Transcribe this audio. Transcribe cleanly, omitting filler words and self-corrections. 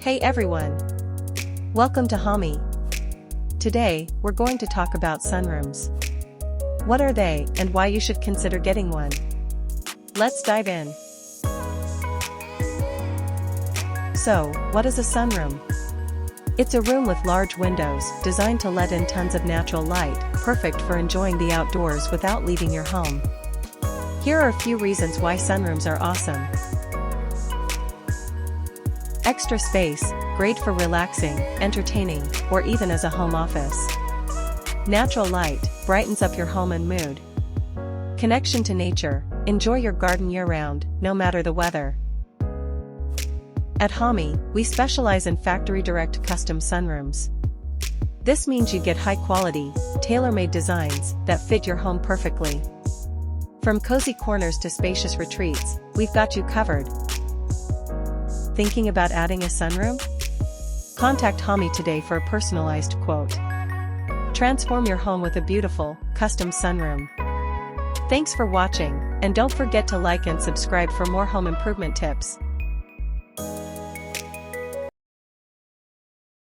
Hey everyone! Welcome to Hommie. Today, we're going to talk about sunrooms. What are they, and why you should consider getting one? Let's dive in. So, what is a sunroom? It's a room with large windows, designed to let in tons of natural light, perfect for enjoying the outdoors without leaving your home. Here are a few reasons why sunrooms are awesome. Extra space, great for relaxing, entertaining, or even as a home office. Natural light, brightens up your home and mood. Connection to nature, enjoy your garden year-round, no matter the weather. At Hommie, we specialize in factory-direct custom sunrooms. This means you get high-quality, tailor-made designs that fit your home perfectly. From cozy corners to spacious retreats, we've got you covered. Thinking about adding a sunroom? Contact Hommie today for a personalized quote. Transform your home with a beautiful, custom sunroom. Thanks for watching, and don't forget to like and subscribe for more home improvement tips.